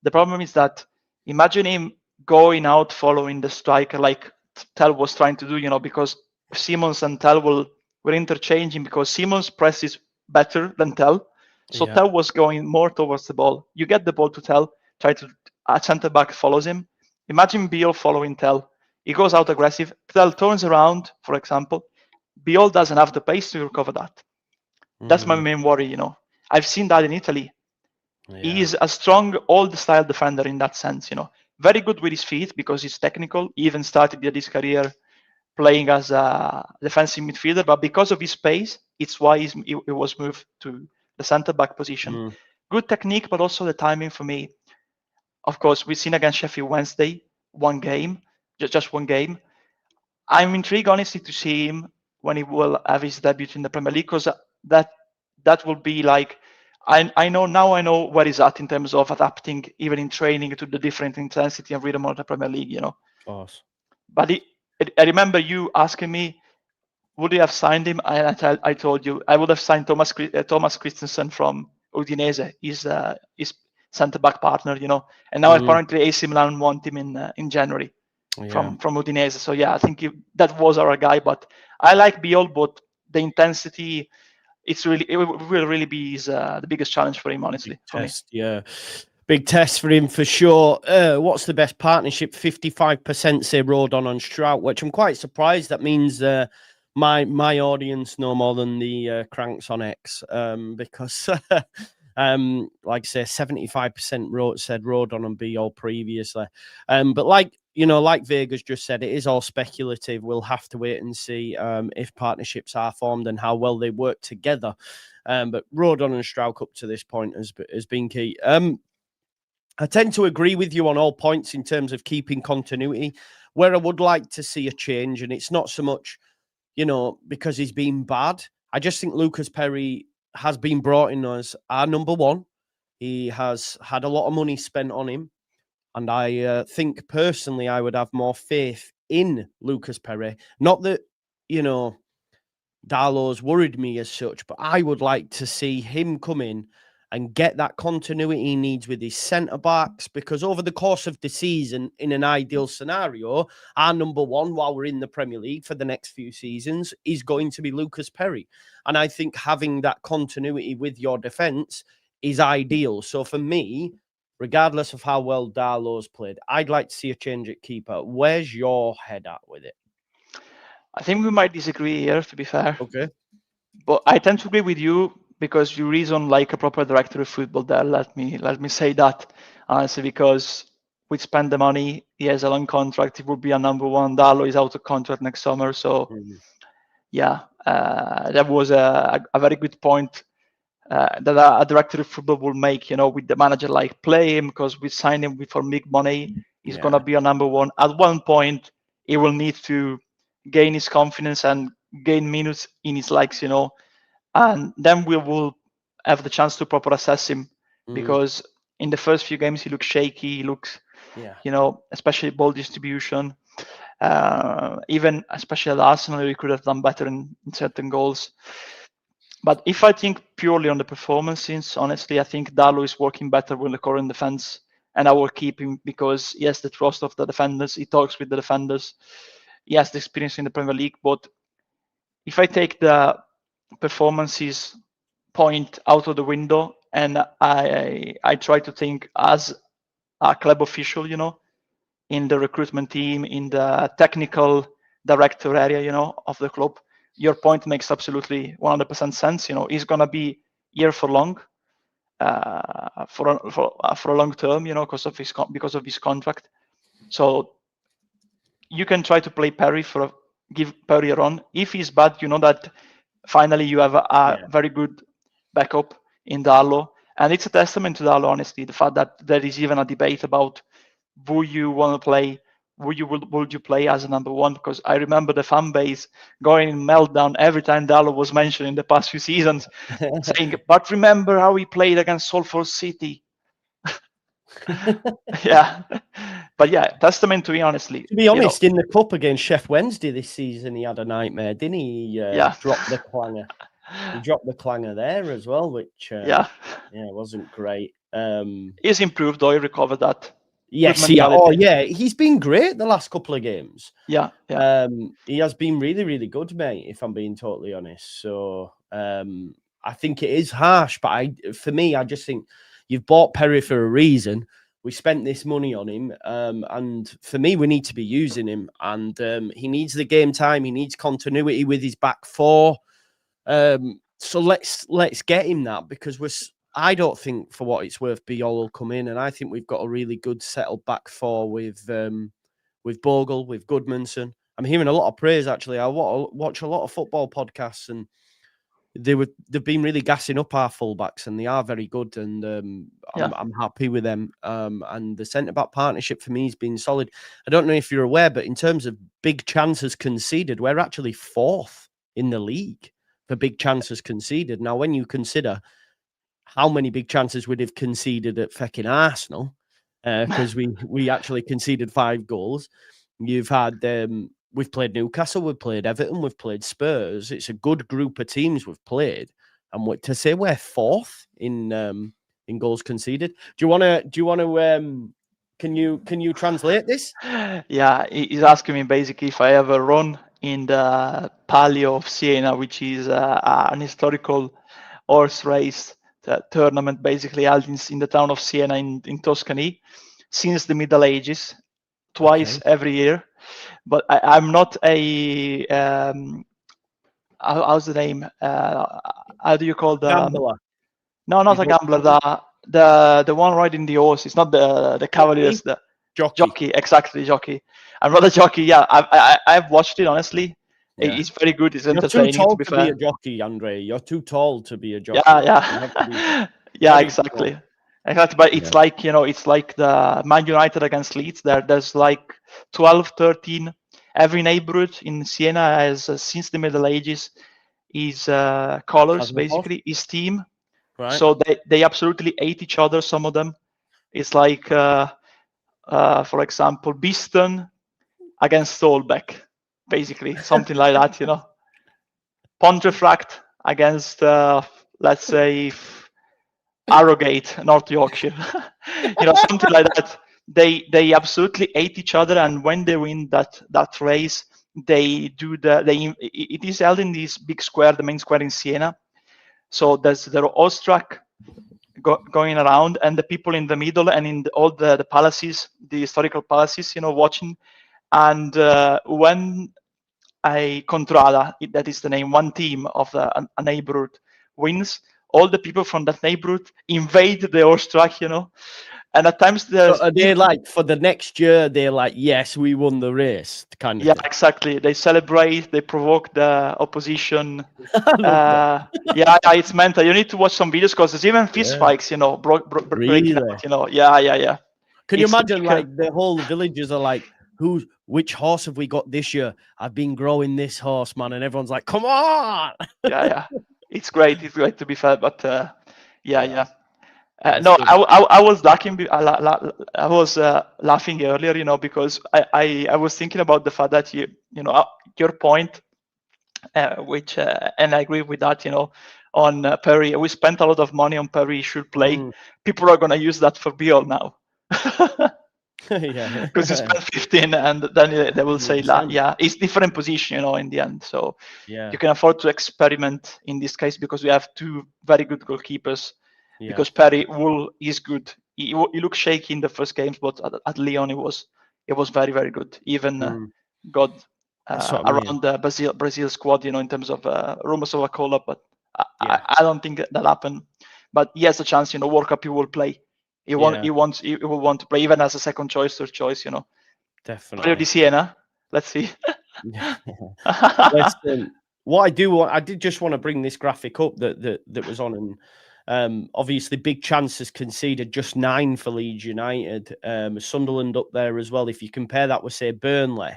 The problem is that imagine him going out following the striker like Tell was trying to do, because Simons and Tell were interchanging because Simons presses better than Tell. So Yeah. Tell was going more towards the ball. You get the ball to Tell, try to a centre back follows him. Imagine Beol following Tell. He goes out aggressive. Tell turns around, for example. Beol doesn't have the pace to recover that. That's my main worry. I've seen that in Italy. He is a strong old style defender in that sense. Very good with his feet because he's technical. He even started his career playing as a defensive midfielder, but because of his pace, it's why he was moved to the centre back position. Good technique, but also the timing for me. Of course, we've seen against Sheffield Wednesday, one game, just one game. I'm intrigued, honestly, to see him when he will have his debut in the Premier League, because that will be like I know where he's at in terms of adapting, even in training, to the different intensity and rhythm of the Premier League. Of course. But I remember you asking me, would you have signed him? I told you I would have signed Thomas Christensen from Udinese. His centre back partner, and now apparently AC Milan want him in January from Udinese. So yeah, I think that was our guy. But I like Beol, but the intensity, it will really be the biggest challenge for him, honestly. For me, yeah. Big test for him for sure. What's the best partnership? 55% say Rodon and Strout, which I'm quite surprised. That means my audience know more than the cranks on X, because like I say, 75% said Rodon and Beol previously. But like Vega's just said, it is all speculative. We'll have to wait and see if partnerships are formed and how well they work together. But Rodon and Strout up to this point has been key. I tend to agree with you on all points in terms of keeping continuity. Where I would like to see a change, and it's not so much, because he's been bad. I just think Lucas Perry has been brought in as our number one. He has had a lot of money spent on him. And I think personally I would have more faith in Lucas Perry. Not that, Darlow's worried me as such, but I would like to see him come in and get that continuity he needs with his centre-backs, because over the course of the season, in an ideal scenario, our number one, while we're in the Premier League for the next few seasons, is going to be Lucas Perry. And I think having that continuity with your defence is ideal. So for me, regardless of how well Darlow's played, I'd like to see a change at keeper. Where's your head at with it? I think we might disagree here, to be fair. Okay. But I tend to agree with you because you reason like a proper director of football there. Let me say that, honestly, because we spend the money. He has a long contract. He would be a number one. Darlow is out of contract next summer. So yeah, that was a very good point that a director of football will make, with the manager, like, play him because we signed him for big money. He's going to be a number one. At one point, he will need to gain his confidence and gain minutes in his legs, and then we will have the chance to proper assess him, because in the first few games he looks shaky. He looks, especially ball distribution. Even especially at Arsenal, he could have done better in certain goals. But if I think purely on the performances, honestly, I think Darlow is working better with the current defense, and I will keep him because he has the trust of the defenders. He talks with the defenders. He has the experience in the Premier League. But if I take the performances point out of the window and I try to think as a club official, in the recruitment team, in the technical director area, of the club, your point makes absolutely 100% sense. He's gonna be here for long, for a long term, because of his contract. So you can try to play Perry give Perry a run. If he's bad, that finally you have a very good backup in Darlow. And it's a testament to Darlow, honestly, the fact that there is even a debate about who you want to play, would you play as a number one? Because I remember the fan base going in meltdown every time Darlow was mentioned in the past few seasons, saying, but remember how he played against Salford City. Yeah. But yeah, testament to me, honestly. To be honest, in the cup against Sheff Wednesday this season, he had a nightmare, didn't he? Dropped the clanger. He dropped the clanger there as well, which wasn't great. He's improved, though. He recovered that. Yes, he's been great the last couple of games. Yeah. He has been really, really good, mate, if I'm being totally honest. So I think it is harsh, but for me, I just think you've bought Perry for a reason. We spent this money on him, and for me, we need to be using him. And he needs the game time. He needs continuity with his back four. So let's get him that, because I don't think, for what it's worth, Beol will come in, and I think we've got a really good settled back four with Bogle, with Goodmanson. I'm hearing a lot of praise, actually. I watch a lot of football podcasts, and they've been really gassing up our fullbacks, and they are very good, and I'm happy with them. And the centre-back partnership for me has been solid. I don't know if you're aware, but in terms of big chances conceded, we're actually 4th in the league for big chances conceded. Now, when you consider how many big chances we'd have conceded at fucking Arsenal, because we actually conceded 5 goals. You've had we've played Newcastle, we've played Everton, we've played Spurs. It's a good group of teams we've played, and to say we're 4th in goals conceded. Do you want to? Can you translate this? Yeah, he's asking me basically if I ever run in the Palio of Siena, which is an historical horse race tournament, basically held in the town of Siena in Tuscany since the Middle Ages, twice every year. But I'm not a how's the name? How do you call the gambler? No, not a gambler. The one riding the horse. It's not the cavaliers. The jockey. Exactly, jockey. I'm not a jockey. Yeah, I've watched it, honestly. Yeah. It's very good. It's entertaining. You're too tall to be a jockey, Andre. You're too tall to be a jockey. Yeah, exactly. Exactly, but it's like, it's like the Man United against Leeds. There's like 12, 13. Every neighborhood in Siena has, since the Middle Ages, is colors, basically, his team. Right. So they absolutely hate each other, some of them. It's like, for example, Beeston against Stolbeck, basically, something like that, Pontefract against, let's say, Harrogate, North Yorkshire, something like that. They absolutely hate each other, and when they win that race, it is held in this big square, the main square in Siena. So there's the horse track going around, and the people in the middle, and in all the palaces, the historical palaces, watching. And when a Contrada, that is the name, one team of a neighborhood wins, all the people from that neighborhood invade the horse track, And at times they're like, for the next year, they're like, yes, we won the race, kind of thing. Exactly. They celebrate, they provoke the opposition. It's mental. You need to watch some videos, because there's even fist fights, breaking out, Yeah. Can you imagine, like, the whole villagers are like, which horse have we got this year? I've been growing this horse, man, and everyone's like, come on. Yeah. It's great, to be fair, but No, I was laughing. I was laughing earlier, because I was thinking about the fact that your point, which and I agree with that. On Perry, we spent a lot of money on Perry. He should play. People are gonna use that for Beol now. Because you spent 15, and then they will say, it's different position, in the end. So you can afford to experiment in this case, because we have 2 very good goalkeepers. Because Perry is good he looked shaky in the first games, but at Lyon it was very, very good. Even got That's what I mean. around the Brazil squad, in terms of rumors of a call up, but Yeah. I don't think that happened. But he has a chance, World Cup he will play. He will want to play even as a second choice, third choice, Definitely. Di Siena. Let's see. Listen, what I did just want to bring this graphic up that was on, and obviously big chances conceded, just 9 for Leeds United. Sunderland up there as well. If you compare that with, say, Burnley,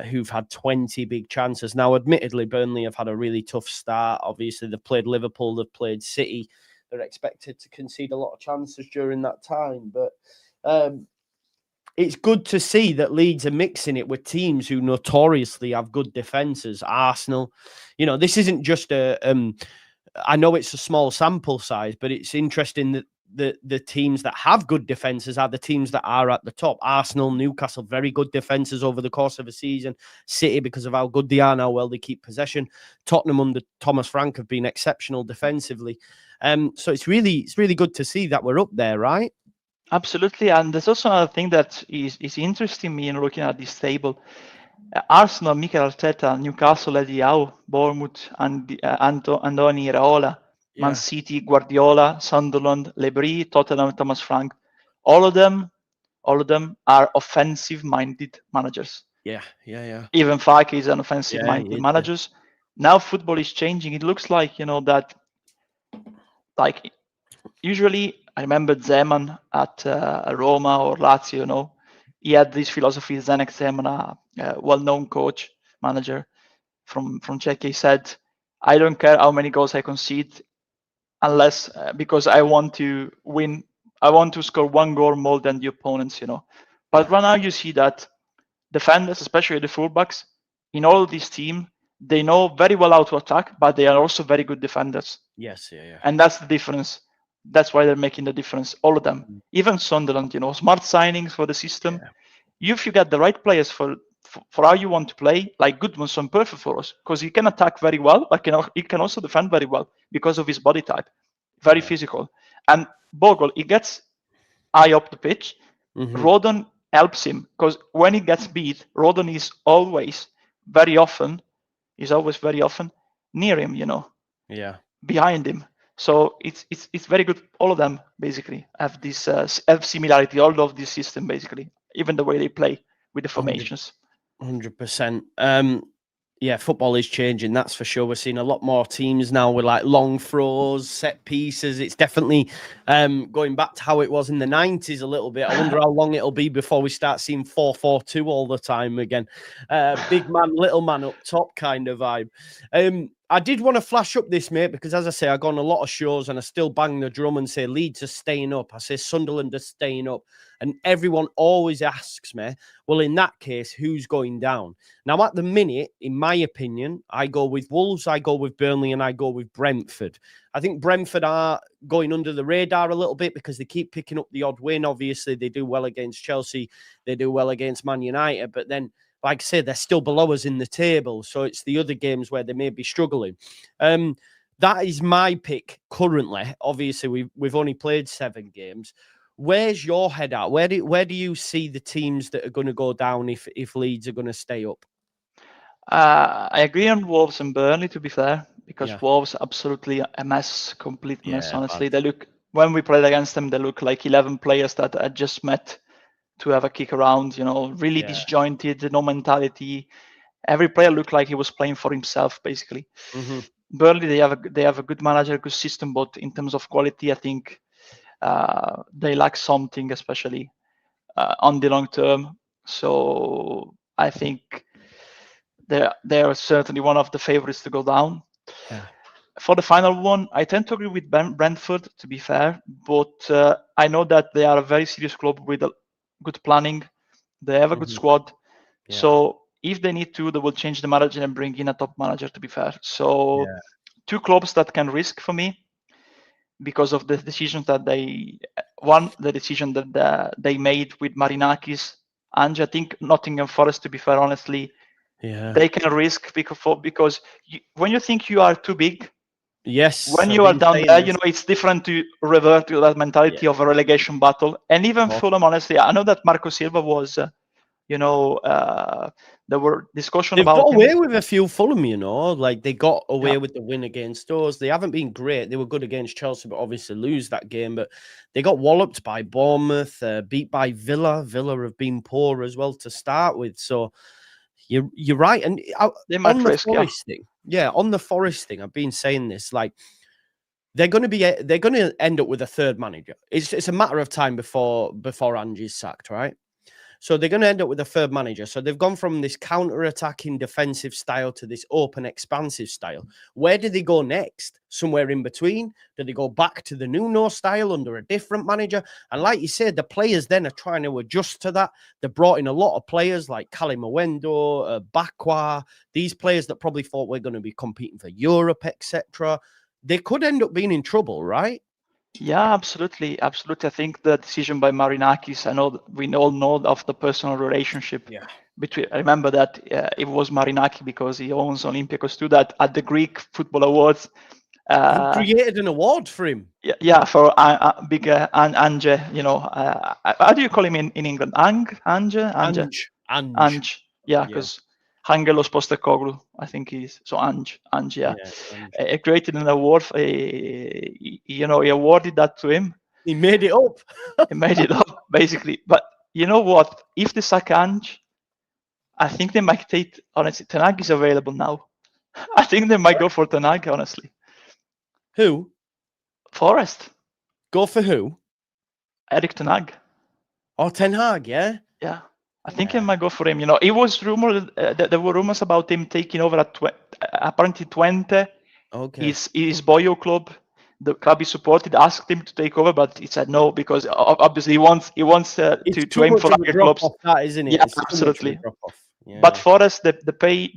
who've had 20 big chances. Now, admittedly, Burnley have had a really tough start. Obviously, they've played Liverpool, they've played City. They're expected to concede a lot of chances during that time. But it's good to see that Leeds are mixing it with teams who notoriously have good defences. Arsenal, this isn't just I know it's a small sample size, but it's interesting that the teams that have good defences are the teams that are at the top. Arsenal, Newcastle, very good defences over the course of a season. City, because of how good they are and how well they keep possession. Tottenham under Thomas Frank have been exceptional defensively. So it's really good to see that we're up there, right? Absolutely, and there's also another thing that is interesting me in looking at this table. Arsenal, Mikel Arteta, Newcastle, Eddie Howe, Bournemouth, and Andoni Iraola, Man City, Guardiola, Sunderland, Lebris, Tottenham, Thomas Frank. All of them are offensive-minded managers. Yeah. Even Farke is an offensive-minded manager. Now football is changing. It looks like that. Like usually, I remember Zeman at Roma or Lazio. He had this philosophy. Zdeněk Zeman, a well-known coach, manager from Czech, he said, "I don't care how many goals I concede, unless because I want to win. I want to score 1 goal more than the opponents." But right now you see that defenders, especially the fullbacks, in all of this team, they know very well how to attack, but they are also very good defenders. Yes, yeah. And that's the difference. That's why they're making the difference, all of them. Even Sunderland, smart signings for the system. Yeah. If you get the right players for how you want to play, like Goodmanson, perfect for us, because he can attack very well, but he can also defend very well because of his body type, very physical. And Bogle, he gets high up the pitch. Rodon helps him, because when he gets beat, Rodon is always very often near him, behind him. So it's very good. All of them basically have this have similarity. All of this system basically, even the way they play with the formations. 100%. Yeah, football is changing, that's for sure. We're seeing a lot more teams now with like long throws, set pieces. It's definitely going back to how it was in the 90s a little bit. I wonder how long it'll be before we start seeing 4-4-2 all the time again. Big man, little man up top kind of vibe. I did want to flash up this, mate, because as I say, I go on a lot of shows and I still bang the drum and say Leeds are staying up. I say Sunderland are staying up. And everyone always asks me, well, in that case, who's going down? Now, at the minute, in my opinion, I go with Wolves, I go with Burnley, and I go with Brentford. I think Brentford are going under the radar a little bit because they keep picking up the odd win. Obviously, they do well against Chelsea. They do well against Man United. But then, like I say, they're still below us in the table. So it's the other games where they may be struggling. That is my pick currently. Obviously, we've only played 7 games. Where's your head at? Where do you see the teams that are going to go down if Leeds are going to stay up? I agree on Wolves and Burnley, to be fair, because Wolves absolutely a mess, complete mess. Honestly, they look, when we played against them, they look like 11 players that had just met to have a kick around. Really disjointed, no mentality. Every player looked like he was playing for himself, basically. Burnley, they have a good manager, good system, but in terms of quality, I think they lack something, especially on the long term. So I think they are certainly one of the favorites to go down. For the final one, I tend to agree with Brentford, to be fair, but I know that they are a very serious club with good planning. They have a good squad. So if they need to, they will change the manager and bring in a top manager, to be fair. So 2 clubs that can risk for me because of the decisions that the decision that they made with Marinakis. And I think Nottingham Forest, to be fair, honestly, they can risk because when you think you are too big, Yes, When I've you are been down saying there, this. it's different to revert to that mentality of a relegation battle. And even Fulham, honestly, I know that Marco Silva was, there were discussion They've got about him. away with a few Fulham, like they got away with the win against us. They haven't been great. They were good against Chelsea, but obviously lose that game. But they got walloped by Bournemouth, beat by Villa. Villa have been poor as well to start with. So you're right. And They might on the risk, Forest thing, on the Forest thing, I've been saying this, like they're going to end up with a third manager. It's a matter of time before Angie's sacked, right? So they're going to end up with a third manager. So they've gone from this counter-attacking defensive style to this open, expansive style. Where do they go next? Somewhere in between? Do they go back to the Nuno style under a different manager? And like you said, the players then are trying to adjust to that. They brought in a lot of players like Cali Mwendo, Bakwa, these players that probably thought we're going to be competing for Europe, etc. They could end up being in trouble, right? Yeah, absolutely. Absolutely. I think the decision by Marinakis, I know we all know of the personal relationship between. I remember that it was Marinaki because he owns Olympiacos too, that at the Greek Football Awards. He created an award for him. Yeah, for big Ange, how do you call him in England? Ange. Yeah, because Angelos Postecoglou, I think he's so Ange. Yeah. He created an award. He awarded that to him. He made it up. He made it up, basically. But you know what? If they sack Ange, I think they might take. Honestly, Ten Hag is available now. I think they might go for Ten Hag. Honestly, who? Forest. Go for who? Erik Ten Hag. Oh, Ten Hag, yeah? Yeah. I think he might go for him. It was rumored, there were rumors about him taking over at apparently 20. Okay. His Beol club, the club he supported, asked him to take over, but he said no because obviously he wants to aim for other clubs. Off that, isn't it? Yeah, it's absolutely. Yeah. But Forest, the pay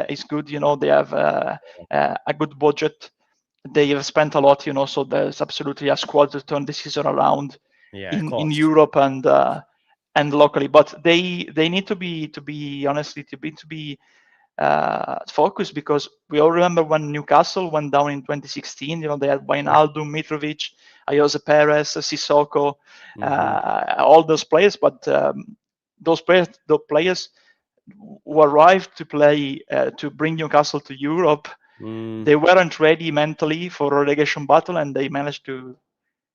is good. They have a good budget. They have spent a lot. So there's absolutely a squad to turn this season around in Europe and locally. But they need to be honestly focused, because we all remember when Newcastle went down in 2016. They had Wijnaldum, Mitrovic, Ayoze Perez, Sissoko, all those players. But those players who arrived to play to bring Newcastle to Europe, they weren't ready mentally for a relegation battle, and they managed to.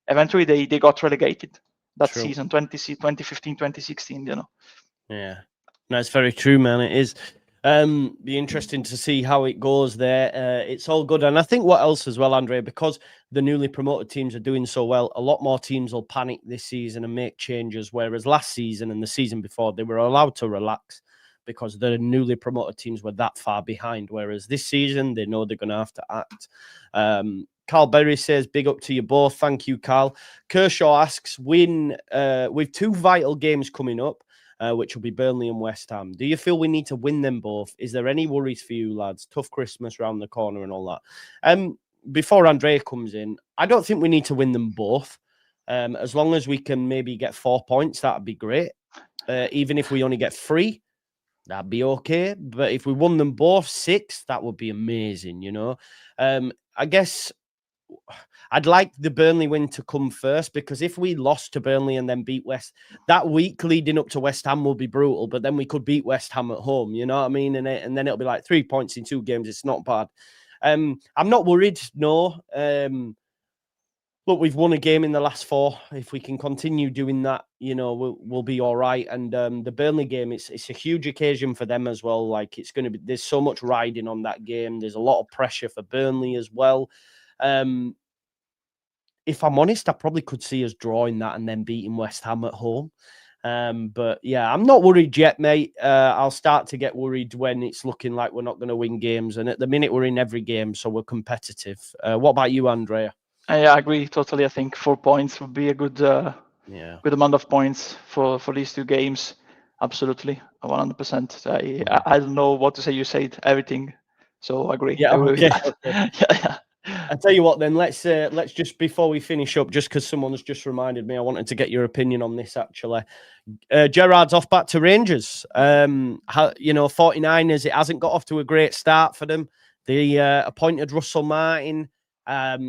Eventually, they got relegated that season, 2015, 2016. Yeah, no, it's very true, man. It is. Be interesting to see how it goes there. It's all good. And I think what else as well, Andre, because the newly promoted teams are doing so well, a lot more teams will panic this season and make changes, whereas last season and the season before, they were allowed to relax because the newly promoted teams were that far behind, whereas this season, they know they're going to have to act. Carl Berry says, big up to you both. Thank you, Carl. Kershaw asks, with two vital games coming up, which will be Burnley and West Ham. Do you feel we need to win them both? Is there any worries for you, lads? Tough Christmas round the corner and all that. Before Andrea comes in, I don't think we need to win them both. As long as we can maybe get 4 points, that'd be great. Even if we only get 3, that'd be okay. But if we won them both 6, that would be amazing, I guess I'd like the Burnley win to come first, because if we lost to Burnley and then beat that week leading up to West Ham will be brutal, but then we could beat West Ham at home, you know what I mean? And then it'll be like 3 points in 2 games. It's not bad. I'm not worried, no. Look, we've won a game in the last 4. If we can continue doing that, we'll be all right. And the Burnley game, it's a huge occasion for them as well. Like, it's going to be, there's so much riding on that game. There's a lot of pressure for Burnley as well. If I'm honest, I probably could see us drawing that and then beating West Ham at home. But yeah, I'm not worried yet, mate. I'll start to get worried when it's looking like we're not going to win games. And at the minute, we're in every game, so we're competitive. What about you, Andrea? I agree totally. I think 4 points would be a good amount of points for these 2 games. Absolutely, 100%. I don't know what to say. You said everything, so I agree. Yeah, I agree okay. with that. I tell you what, then let's just, before we finish up, just because someone's just reminded me, I wanted to get your opinion on this actually. Gerrard's off back to Rangers. 49ers, it hasn't got off to a great start for them. They appointed Russell Martin.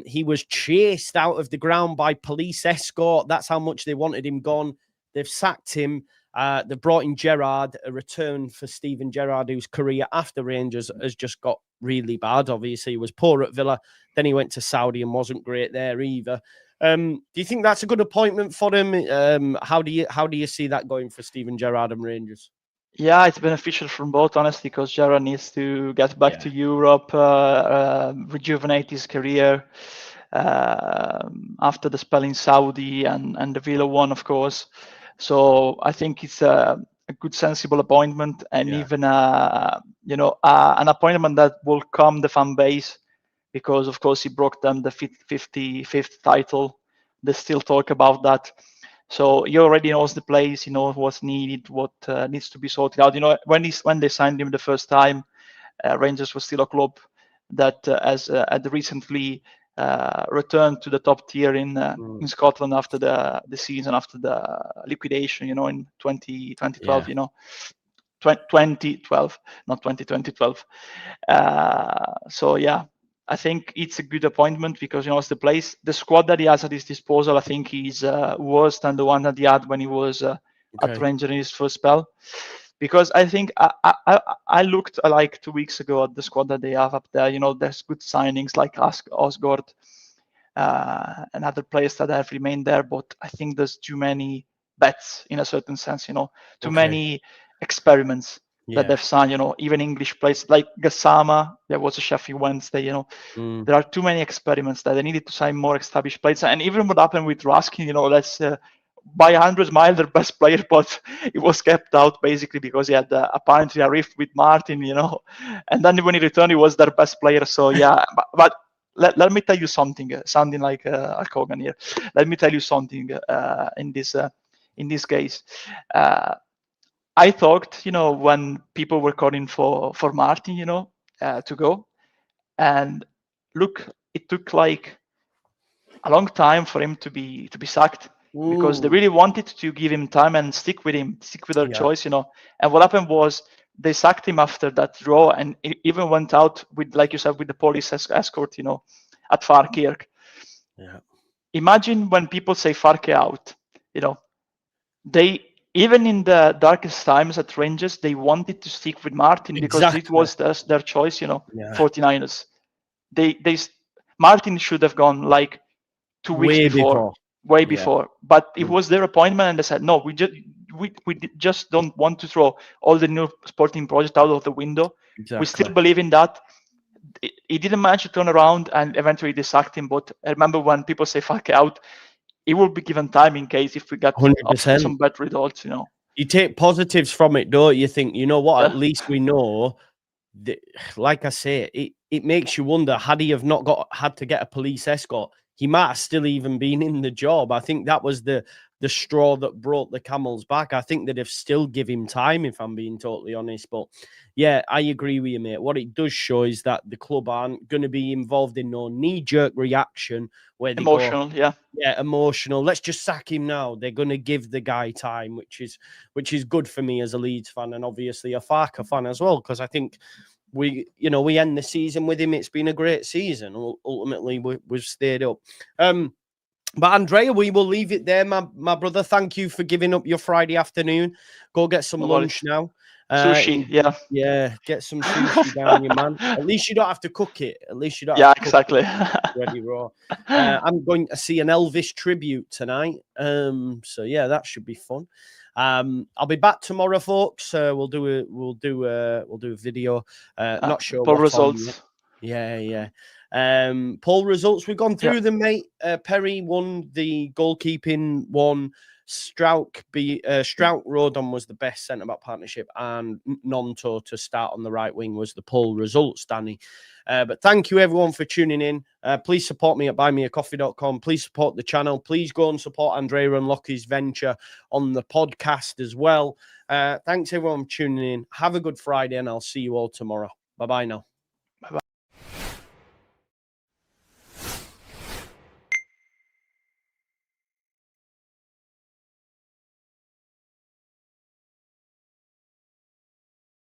He was chased out of the ground by police escort. That's how much they wanted him gone. They've sacked him. They've brought in Gerrard, a return for Steven Gerrard, whose career after Rangers has just got really bad. Obviously, he was poor at Villa. Then he went to Saudi and wasn't great there either. Do you think that's a good appointment for him? How do you see that going for Steven Gerrard and Rangers? Yeah, it's beneficial from both, honestly, because Gerrard needs to get back to Europe, rejuvenate his career after the spell in Saudi and the Villa one, of course. So I think it's a good, sensible appointment, and even an appointment that will calm the fan base, because of course he broke them the 55th title. They still talk about that. So he already knows the place, he knows what's needed, what needs to be sorted out. When they signed him the first time, Rangers was still a club that had recently returned to the top tier in Scotland after the season, after the liquidation, in 2012, 2012, not 2012. So yeah, I think it's a good appointment because it's the place. The squad that he has at his disposal, I think, is worse than the one that he had when he was at Rangers in his first spell. Because I think I looked like 2 weeks ago at the squad that they have up there. There's good signings like Osgård and other players that have remained there, but I think there's too many bets in a certain sense. Too many experiments that they've signed. Even English players like Gassama. There was a Sheffield Wednesday. There are too many experiments that they needed to sign more established players. And even what happened with Raskin, let's by 100 miles their best player, but it was kept out basically because he had apparently a rift with Martin, and then when he returned, he was their best player. So yeah, but let me tell you something, sounding like a Kogan here. Let me tell you something in this case. I thought, when people were calling for Martin, to go, and look, it took like a long time for him to be sacked. Because they really wanted to give him time and stick with their choice, And what happened was they sacked him after that draw, and it even went out with, like you said, with the police escort, at Farke. Yeah. Imagine when people say Farke out, they, even in the darkest times at Rangers, they wanted to stick with Martin because it was their choice, 49ers. Martin should have gone like 2 weeks before. Way before, but it was their appointment, and they said no. We just don't want to throw all the new sporting project out of the window. We still believe in that. He didn't manage to turn around, and eventually they sacked him. But I remember when people say "fuck out," he will be given time in case if we get some bad results. You take positives from it, don't you? Think what? At least we know. Like I say, it makes you wonder. Had he have not had to get a police escort, he might have still even been in the job. I think that was the straw that brought the camel's back. I think they'd have still give him time, if I'm being totally honest. But yeah, I agree with you, mate. What it does show is that the club aren't going to be involved in no knee-jerk reaction where they emotional, emotional. Let's just sack him now. They're going to give the guy time, which is good for me as a Leeds fan, and obviously a Farke fan as well, because I think we end the season with him. It's been a great season. Ultimately, we've stayed up. But Andrea, we will leave it there, my brother. Thank you for giving up your Friday afternoon. Go get some lunch now. Sushi, yeah. Get some sushi down, you man. At least you don't have to cook it. At least you don't. Yeah, exactly. Ready raw. I'm going to see an Elvis tribute tonight. So yeah, that should be fun. I'll be back tomorrow, folks. We'll do a video. Not sure poll results. Yeah. Poll results. We've gone through them, mate. Perry won the goalkeeping one. Strouk Rodon was the best centre-back partnership, and Nonto to start on the right wing was the poll results, Danny. But thank you, everyone, for tuning in. Please support me at buymeacoffee.com. Please support the channel. Please go and support Andrea and Lockie's venture on the podcast as well. Thanks, everyone, for tuning in. Have a good Friday, and I'll see you all tomorrow. Bye-bye now.